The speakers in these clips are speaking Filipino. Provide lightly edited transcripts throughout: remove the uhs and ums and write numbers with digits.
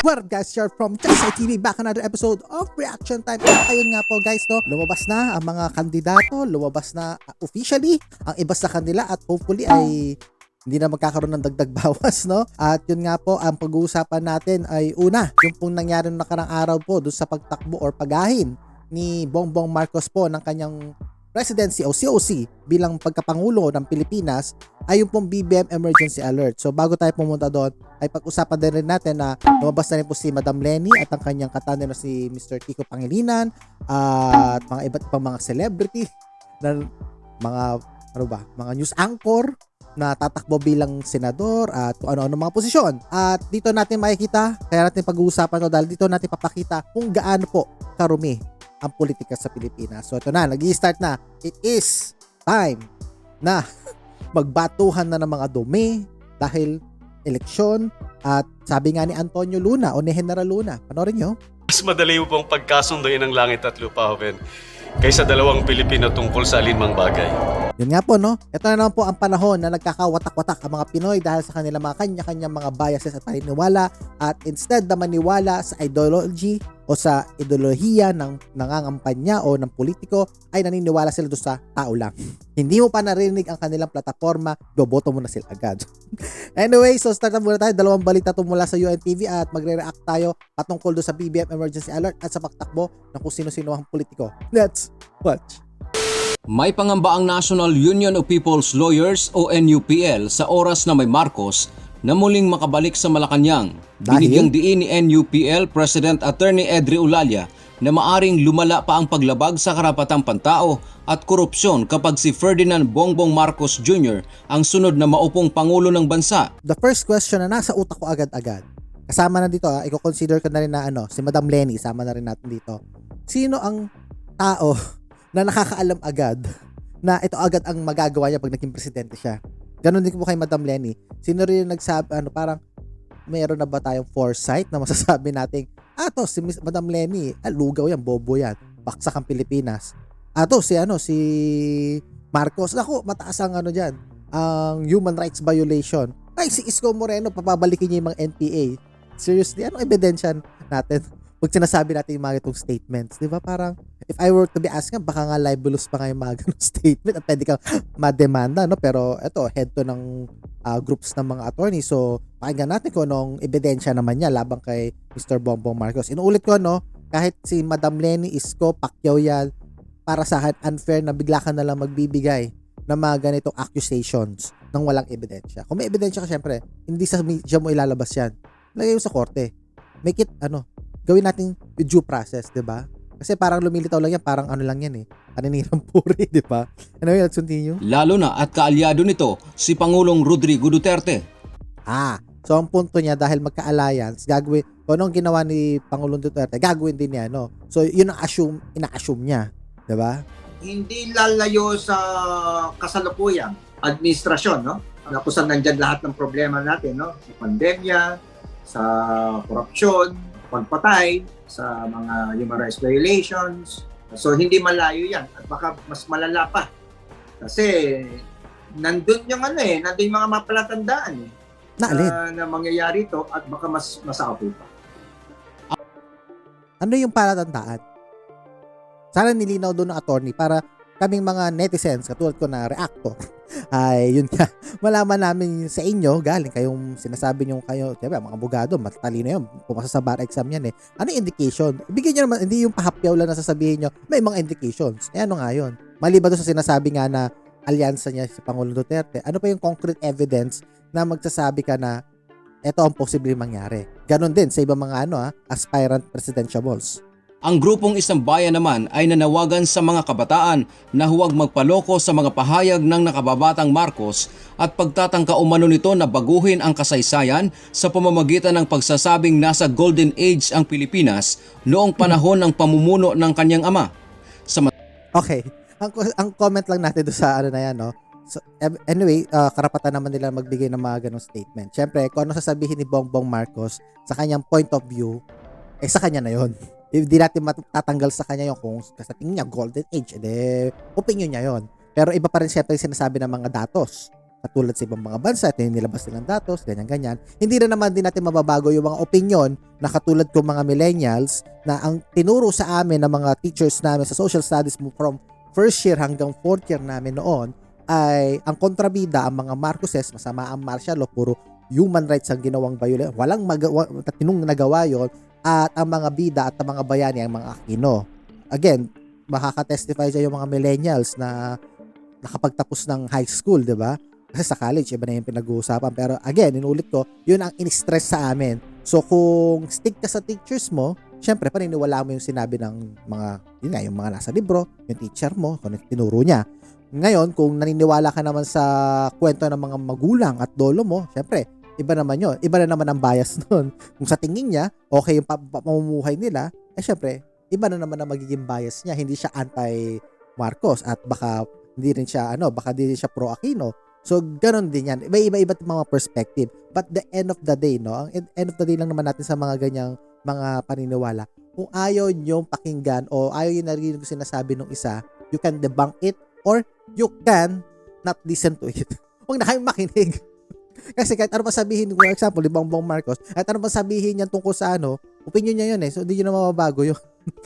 What up guys, you're from Chelsea TV, back another episode of Reaction Time. At ayun nga po guys, no, lumabas na ang mga kandidato, lumabas na officially ang iba sa kanila at hopefully ay hindi na magkakaroon ng dagdag bawas, no? At yun nga po, ang pag-uusapan natin ay una, yung pong nangyari noong nakarang araw po doon sa pagtakbo or pagahin ni Bongbong Marcos po ng kanyang presidency o COC bilang pagkapangulo ng Pilipinas ay yung pong BBM Emergency Alert. So bago tayo pumunta doon, ay pag-usapan din rin natin na lumabas na rin po si Madam Leni at ang kanyang katanda na si Mr. Kiko Pangilinan at mga iba't pang mga celebrity na mga news anchor na tatakbo bilang senador at kung ano-ano mga posisyon. At dito natin makikita, kaya natin pag-uusapan to dahil dito natin papakita kung gaano po karumi ang politika sa Pilipinas. So ito na, nag-i-start na. It is time na magbatuhan na ng mga dumi dahil eleksyon at sabi nga ni Antonio Luna o ni General Luna, panoorin nyo. Mas madali upang pagkasunduin ng langit at lupa, Hoven, kaysa dalawang Pilipino tungkol sa alinmang bagay. Yun nga po, no? Ito na naman po ang panahon na nagkakawatak-watak ang mga Pinoy dahil sa kanilang mga kanya-kanyang mga biases at paniniwala at instead na maniwala sa ideology o sa ideolohiya ng nangangampanya o ng politiko ay naniniwala sila doon sa tao lang. Hindi mo pa narinig ang kanilang plataforma, boboto mo na sila agad. Anyway, so start na muna tayo. Dalawang balita to mula sa UNTV at magre-react tayo patungkol doon sa BBM Emergency Alert at sa pagtakbo ng kung sino-sino ang politiko. Let's watch. May pangamba ang National Union of People's Lawyers o NUPL sa oras na may Marcos na muling makabalik sa Malacanang. Binigyang diin ni NUPL President Attorney Edry Eulalia na maaring lumala pa ang paglabag sa karapatang pantao at korupsyon kapag si Ferdinand Bongbong Marcos Jr. ang sunod na maupong Pangulo ng bansa. The first question na nasa utak ko agad-agad, kasama na dito, i-consider ko na rin na si Madam Leni, sama na rin natin dito. Sino ang tao na nakakaalam agad na ito agad ang magagawa niya pag naging presidente siya? Ganon din po kay Madam Leni. Sino rin yung nagsabi, parang mayroon na ba tayong foresight na masasabi natin, to si Madam Leni, lugaw yan, bobo yan, baksak ang Pilipinas. Si Marcos, ako, mataas ang dyan, ang human rights violation. Ay, si Isko Moreno, papabalikin niya yung mga NPA. Seriously, anong ebidensya natin pag sinasabi natin yung mga itong statements? Di ba parang, if I were to be asking, baka nga libelous pa nga yung mga ganong statement at pwede kang mademanda, no? Pero eto, head to ng groups ng mga attorney. So, pakinggan natin kung anong ebidensya naman niya labang kay Mr. Bongbong Marcos. Inuulit ko, no? Kahit si Madam Leni, Isko, Pacquiao yan, para sa akin, unfair na bigla ka na lang magbibigay ng mga ganitong accusations ng walang ebidensya. Kung may ebidensya ka, syempre, hindi sa media mo ilalabas yan. Lagay mo sa korte. Make it, gawin natin due process, 'di ba? Kasi parang lumilitaw lang yan, parang lang yan paninirang puri, 'di ba? Anyway, let's continue. Lalo na at kaalyado nito si Pangulong Rodrigo Duterte. So ang punto niya dahil magka-alliance, gagawin, kung anong ginawa ni Pangulong Duterte, gagawin din niya, no? So yun ang ina-assume niya, 'di ba? Hindi lalayo sa kasalukuyang administrasyon, no? Na kung saan nandyan lahat ng problema natin, no? Sa pandemya, sa korupsyon, pagpatay, sa mga human rights violations. So hindi malayo yan at baka mas malala pa. Kasi nandun yung nandun yung mga mapalatandaan na mangyayari ito at baka mas masakapul pa. Ano yung palatandaan? Sana nilinaw doon ng attorney para kaming mga netizens, katulad ko na reactor, ay yun nga, malaman namin sa inyo, galing kayong sinasabi nyo kayo, diba, mga abogado, matalino yun, pumasa sa bar exam yan Ano yung indication? Ibigay nyo naman, hindi yung pahapyaw lang na sasabihin nyo, may mga indications. Ano nga yun? Maliban doon sa sinasabi nga na alyansa niya si Pangulong Duterte, ano pa yung concrete evidence na magsasabi ka na ito ang posibleng mangyari? Ganon din sa ibang mga aspirant presidentiables. Ang grupong Isang Bayan naman ay nanawagan sa mga kabataan na huwag magpaloko sa mga pahayag ng nakababatang Marcos at pagtatangka umano nito na baguhin ang kasaysayan sa pamamagitan ng pagsasabing nasa golden age ang Pilipinas noong panahon ng pamumuno ng kanyang ama. Okay, ang comment lang natin doon sa na yan, no? So, anyway, karapatan naman nila magbigay ng mga ganong statement. Siyempre, kung ano sasabihin ni Bongbong Marcos sa kanyang point of view, sa kanya na yon. Hindi natin matatanggal sa kanya yung kung sa tingin niya golden age, opinion niya yon. Pero iba pa rin siyempre yung sinasabi ng mga datos. Katulad sa ibang mga bansa, ito yung nilabas nilang datos, ganyan-ganyan. Hindi na naman din natin mababago yung mga opinion na katulad ko mga millennials na ang tinuro sa amin ng mga teachers namin sa social studies mo from first year hanggang fourth year namin noon ay ang kontrabida, ang mga Marcoses, masama ang martial law, puro human rights ang ginawang violation. Walang tinong nagawa yon, at ang mga bida at ang mga bayani ang mga Aquino. Again, makaka-testify dyan yung mga millennials na nakapagtapos ng high school, di ba? Kasi sa college, iba na yung pinag-uusapan. Pero again, inulit ko, yun ang in-stress sa amin. So kung stick ka sa teachers mo, syempre paniniwala mo yung sinabi ng mga, yun nga, yung mga nasa libro, yung teacher mo, kung tinuro niya. Ngayon, kung naniniwala ka naman sa kwento ng mga magulang at lolo mo, syempre, iba naman yun. Iba na naman ang bias nun. Kung sa tingin niya, okay yung pamumuhay nila, syempre, iba na naman ang magiging bias niya. Hindi siya anti-Marcos at baka hindi rin siya, baka hindi siya pro-Aquino. So, ganun din yan. Iba-iba't mga perspective. But the end of the day, ang end of the day lang naman natin sa mga ganyang mga paniniwala. Kung ayaw niyong pakinggan o ayaw yung narinig ko sinasabi ng isa, you can debunk it or you can not listen to it. Huwag na kayong makinig. Kasi kahit ano pa sabihin, for example, Bongbong Marcos, kahit ano pa sabihin niya tungkol sa opinion niya yun So, hindi nyo na mababago yun.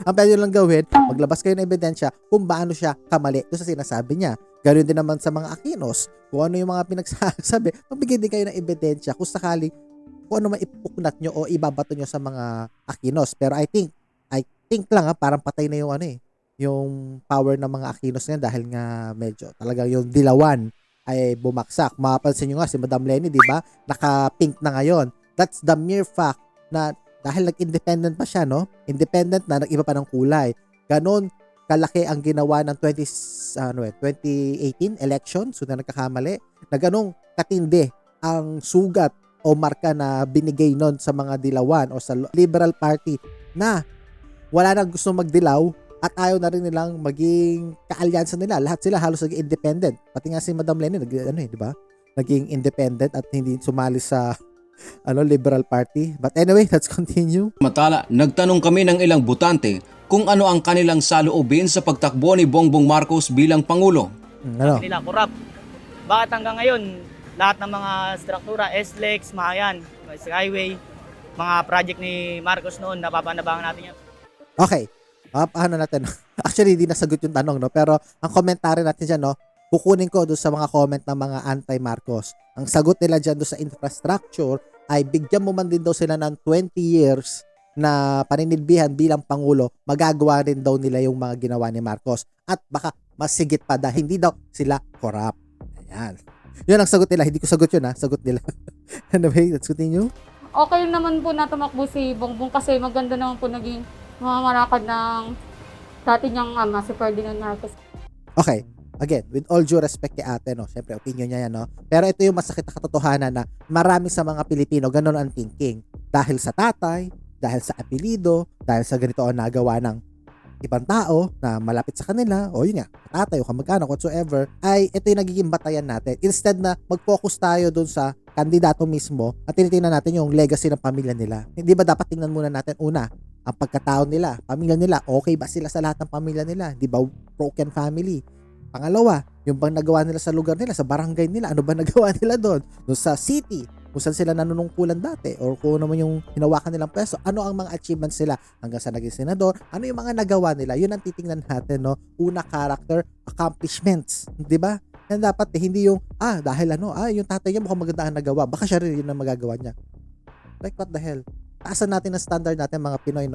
Ang pwede lang gawin, maglabas kayo ng ebidensya kung paano siya kamali doon sa sinasabi niya. Ganoon din naman sa mga Aquinos. Kung ano yung mga pinagsasabi, magbigay din kayo ng ebidensya kung sakali kung ano maipuknat nyo o ibabato nyo sa mga Aquinos. Pero I think lang parang patay na yung yung power ng mga Aquinos ngayon dahil nga medyo talaga yung dilawan ay bumaksak. Mapapansin nyo nga si Madam Lenny, di ba? Naka-pink na ngayon. That's the mere fact na dahil nag-independent pa siya, Independent na, nag-iba pa ng kulay. Ganon kalaki ang ginawa ng 2018 election, so na nagkakamali, na ganong katindi ang sugat o marka na binigay nun sa mga dilawan o sa Liberal Party na wala nang gusto magdilaw at ayaw na rin nilang maging kaalyansa nila. Lahat sila halos naging independent. Pati nga si Madam Lenny, di ba? Naging independent at hindi sumali sa Liberal Party. But anyway, let's continue. Samantala, nagtanong kami ng ilang botante kung ano ang kanilang saloobin sa pagtakbo ni Bongbong Marcos bilang Pangulo. Nila corrupt. Bakit hanggang ngayon lahat ng mga struktura, SLEX, mga yan, Skyway, mga project ni Marcos noon, napapanabangan natin yan. Okay. Paano natin? Actually, hindi nasagot yung tanong, pero ang komentary natin dyan, kukunin ko doon sa mga comment ng mga anti-Marcos. Ang sagot nila dyan doon sa infrastructure ay bigyan mo man din daw sila ng 20 years na paninilbihan bilang Pangulo, magagawa rin daw nila yung mga ginawa ni Marcos. At baka masigit pa dahil hindi daw sila corrupt. Ayan. Yun ang sagot nila. Hindi ko sagot yun, sagot nila. Anyway, let's continue. Okay naman po na tumakbo si Bongbong kasi maganda naman po naging mamarakad ng dati niyang ama, si Ferdinand Marcos. Okay. Again, with all due respect kay ate, syempre opinion niya yan, Pero ito yung masakit na katotohanan na marami sa mga Pilipino ganun ang thinking. Dahil sa tatay, dahil sa apelido, dahil sa ganito ang nagawa ng ibang tao na malapit sa kanila, o yun nga, tatay o kamag-anak, whatsoever, ay ito yung nagiging batayan natin. Instead na mag-focus tayo dun sa kandidato mismo at tinitingnan natin yung legacy ng pamilya nila. Hindi ba dapat tingnan muna natin una, ang pagkatao nila, pamilya nila, okay ba sila sa lahat ng pamilya nila? Di ba broken family? Pangalawa, yung bang nagawa nila sa lugar nila, sa barangay nila, ano ba nagawa nila doon? Doon sa city, kung saan sila nanunungkulan dati, or kung naman yung hinawakan nilang pwesto, ano ang mga achievements nila hanggang sa naging senador, ano yung mga nagawa nila, yun ang titingnan natin, Una, character, accomplishments, di ba? Yan dapat, hindi yung, dahil yung tatay niya mukhang maganda ang nagawa, baka siya rin yun ang magagawa niya. Like, what the hell? Taasan natin ang standard natin, mga Pinoy,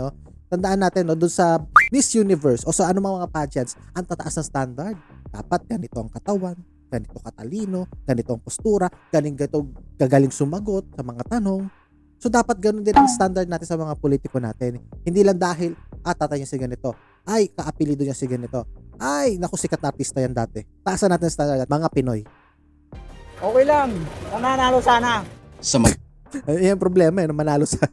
Tandaan natin, doon sa Miss Universe o sa anumang mga pageants, ang tataas ng standard. Dapat ganito ang katawan, ganito katalino, ganito ang postura, ganito gagaling sumagot sa mga tanong. So dapat ganun din ang standard natin sa mga politiko natin. Hindi lang dahil, tatay niya si ganito, ay, kaapelido niya si ganito, ay, naku, sikat na artista yan dati. Taasan natin ang standard natin, mga Pinoy. Okay lang, nanalo sana. Yan ang problema, manalo sa...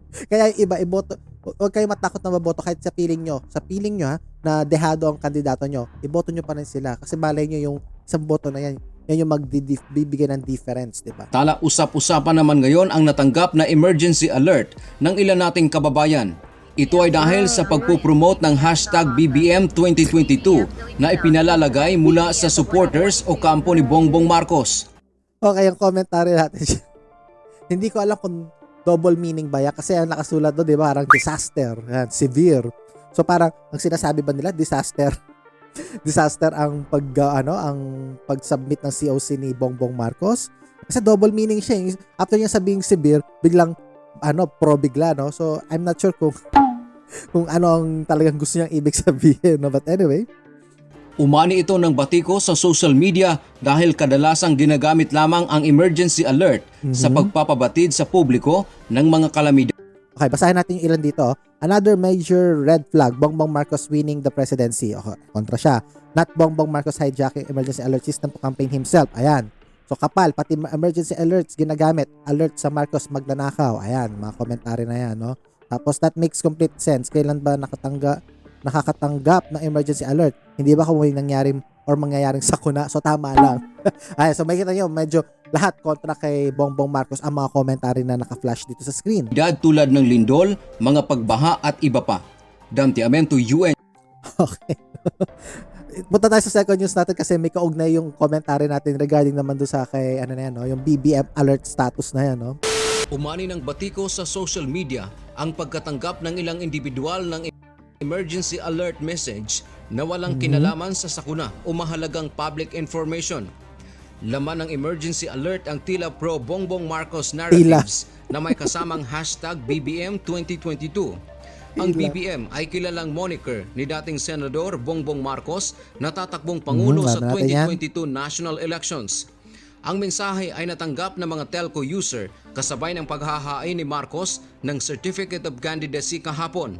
Kaya iba, iboto, huwag kayo matakot na maboto kahit sa piling nyo. Sa piling nyo, na dehado ang kandidato nyo, iboto nyo pa rin sila. Kasi malay nyo yung isang boto na yan yung magbibigay ng difference, di ba? Tala, usap-usapan naman ngayon ang natanggap na emergency alert ng ilan nating kababayan. Ito ay dahil sa pagpupromote ng hashtag BBM 2022 na ipinalalagay mula sa supporters o kampo ni Bongbong Marcos. Okay, ang commentary natin siya. Hindi ko alam kung double meaning ba yan kasi ang nakasulat doon, di ba? Parang disaster, yan, severe. So parang ang sinasabi ba nila disaster? Disaster ang ang pag-submit ng COC ni Bongbong Marcos. Kasi double meaning siya. After niya sabing severe, biglang pro bigla, no? So I'm not sure kung ano ang talagang gusto niyang ibig sabihin, no? But anyway, Umani ito ng batiko sa social media dahil kadalasang ginagamit lamang ang emergency alert sa pagpapabatid sa publiko ng mga kalamidad. okay, basahin natin yung ilan dito. Another major red flag, Bongbong Marcos winning the presidency. Okay, kontra siya. Not Bongbong Marcos hijacking emergency alert system to campaign himself. Ayan. So kapal, pati emergency alerts ginagamit. Alert sa Marcos magnanakaw. Ayan, mga komentary na yan, no? Tapos that makes complete sense. Kailan ba nakakatanggap ng emergency alert? Hindi ba kung may nangyaring or mangyayaring sakuna? So tama lang. Ayan, so makikita nyo, medyo lahat kontra kay Bongbong Marcos ang mga komentary na naka-flash dito sa screen. Tulad ng lindol, mga pagbaha at iba pa. Damtiamento UN. Okay. Punta tayo sa second news natin kasi may kaugnay yung commentary natin regarding naman doon sa kay yung BBM alert status na yan, no? Umani ng batiko sa social media ang pagkatanggap ng ilang individual ng emergency alert message na walang kinalaman sa sakuna o mahalagang public information. Laman ng emergency alert ang tila pro Bongbong Marcos narratives na may kasamang hashtag BBM 2022. Ang BBM ay kilalang moniker ni dating Senador Bongbong Marcos na tatakbong Pangulo sa alam natin 2022 national elections. Ang mensahe ay natanggap ng mga telco user kasabay ng paghahain ni Marcos ng Certificate of Candidacy kahapon.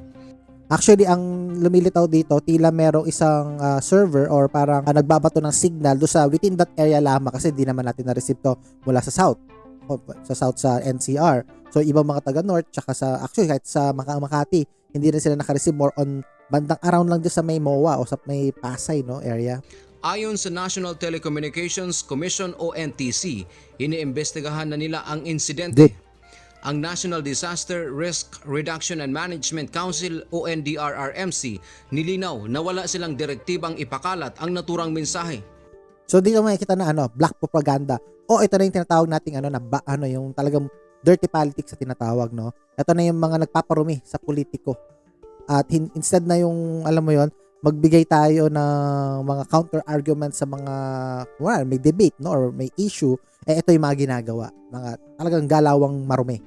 Actually, ang lumilitaw dito, tila merong isang server or parang nagbabato ng signal do sa within that area lamang kasi di naman natin na-receive to mula sa south. Sa NCR. So, ibang mga taga-north, tsaka actually kahit sa Makati, hindi rin sila naka-receive, more on bandang around lang dyan sa may MOA o sa may Pasay, no, area. Ayon sa National Telecommunications Commission o NTC, iniimbestigahan na nila ang insidente. Ang National Disaster Risk Reduction and Management Council o NDRRMC nilinaw na wala silang direktibang ipakalat ang naturang mensahe. So dito makikita na black propaganda. O ito na yung tinatawag nating yung talagang dirty politics sa tinatawag, no. Ito na yung mga nagpaparumi sa politiko. At instead na yung magbigay tayo ng mga counter arguments sa mga may debate, no, or may issue, ito yung mga ginagawa, mga talagang galawang marumi.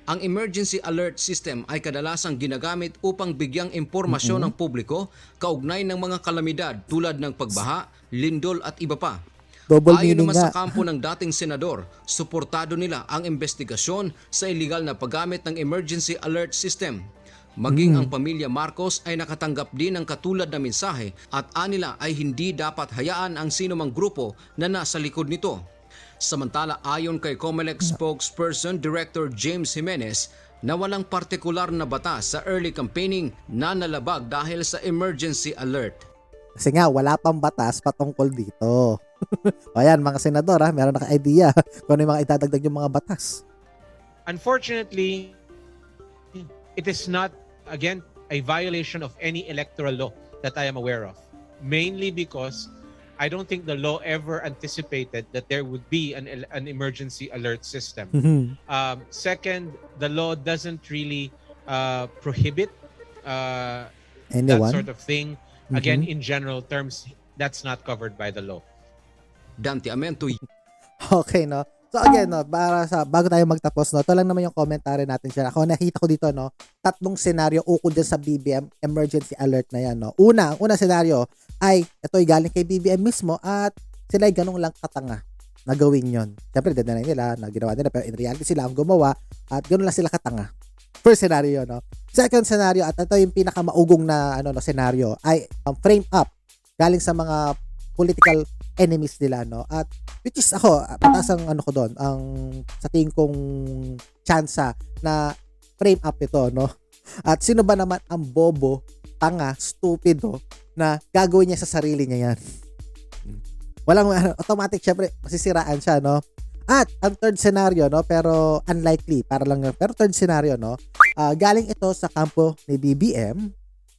Ang emergency alert system ay kadalasang ginagamit upang bigyang impormasyon ng publiko kaugnay ng mga kalamidad tulad ng pagbaha, lindol at iba pa. Double Ayon meaning naman sa nga. kampo ng dating senador, suportado nila ang investigasyon sa illegal na paggamit ng emergency alert system. Maging ang pamilya Marcos ay nakatanggap din ng katulad na mensahe at anila ay hindi dapat hayaan ang sinumang grupo na nasa likod nito. Samantala, ayon kay COMELEC spokesperson Director James Jimenez, na walang partikular na batas sa early campaigning na nalabag dahil sa emergency alert. Kasi nga, wala pang batas patungkol dito. O yan, mga senador, meron naka-idea kung ano yung mga idadagdag yung mga batas. Unfortunately, it is not, again, a violation of any electoral law that I am aware of. Mainly because I don't think the law ever anticipated that there would be an emergency alert system. Second, the law doesn't really prohibit that Anyone? sort of thing. Again, in general terms, that's not covered by the law. Damtiamento. Okay, no? So again, no, bago tayo magtapos, no, ito lang naman yung commentary natin siya. Ako nakita ko dito, no, tatlong senaryo ukol dyan sa BBM emergency alert na yan, no. Ang unang senaryo ay ito'y galing kay BBM mismo at sila ay ganun lang katanga na gawin yon. Siyempre, dinanay nila na ginawa nila pero in reality sila ang gumawa at ganun lang sila katanga. First scenario, no. Second scenario, at ito yung pinakamaugong na scenario ay frame up galing sa mga political enemies nila, no. At which is ako, patas ang ko doon, ang sa tingin kong tsansa na frame up ito, no. At sino ba naman ang bobo, tanga, stupido na gagawin niya sa sarili niya yan? Walang automatic, syempre masisiraan siya, no. At ang third scenario, no, pero unlikely, pero third scenario, no, galing ito sa kampo ni BBM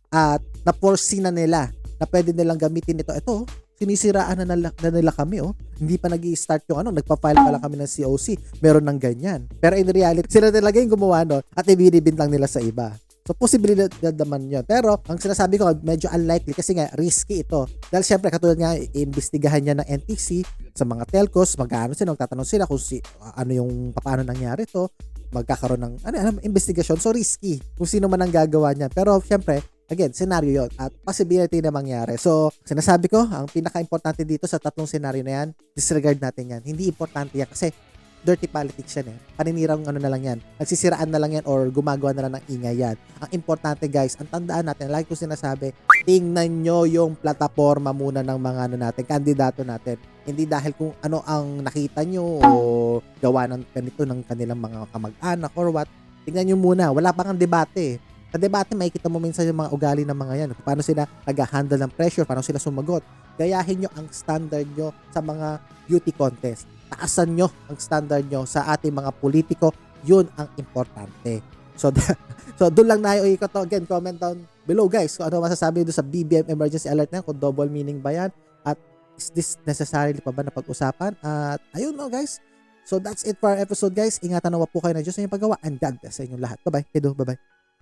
at na-foresee na nila na pwede nilang gamitin ito sinisiraan na nila kami, oh. Hindi pa nag-i-start yung nagpa-file pa lang kami ng COC. Meron ng ganyan. Pero in reality, sila talaga yung gumawa nun at ibinibint lang nila sa iba. So, posibilidad naman yun. Pero, ang sinasabi ko, medyo unlikely kasi nga, risky ito. Dahil syempre, katulad nga, iimbestigahan niya ng NTC sa mga telcos, magkano sila, magtatanong sila kung paano nangyari to, magkakaroon ng, investigasyon. So, risky kung sino man ang gagawa niya. Pero, syempre, again, scenario yon at possibility na mangyari. So, sinasabi ko, ang pinaka-importante dito sa tatlong scenario na yan, disregard natin yan. Hindi importante yan kasi dirty politics yan eh. Paninirang na lang yan. Nagsisiraan na lang yan or gumagawa na lang ng ingay yan. Ang importante guys, ang tandaan natin, like ko sinasabi, tingnan nyo yung plataforma muna ng mga kandidato natin. Hindi dahil kung ano ang nakita nyo o gawa ng ganito ng kanilang mga kamag-anak or what. Tingnan nyo muna, wala pang debate. Sa debate, makikita mo minsan yung mga ugali ng mga yan. Paano sila nag-handle ng pressure, paano sila sumagot. Gayahin nyo ang standard nyo sa mga beauty contest. Taasan nyo ang standard nyo sa ating mga politiko. Yun ang importante. So doon lang tayo ikot to. Again, comment down below guys kung ano masasabi doon sa BBM emergency alert na yan, kung double meaning ba yan, at is this necessarily pa ba na pag-usapan? At ayun guys. So that's it for our episode guys. Ingatan nawa po kayo na Diyos sa inyong paggawa, and God bless sa inyong lahat. Bye-bye. Bye-bye.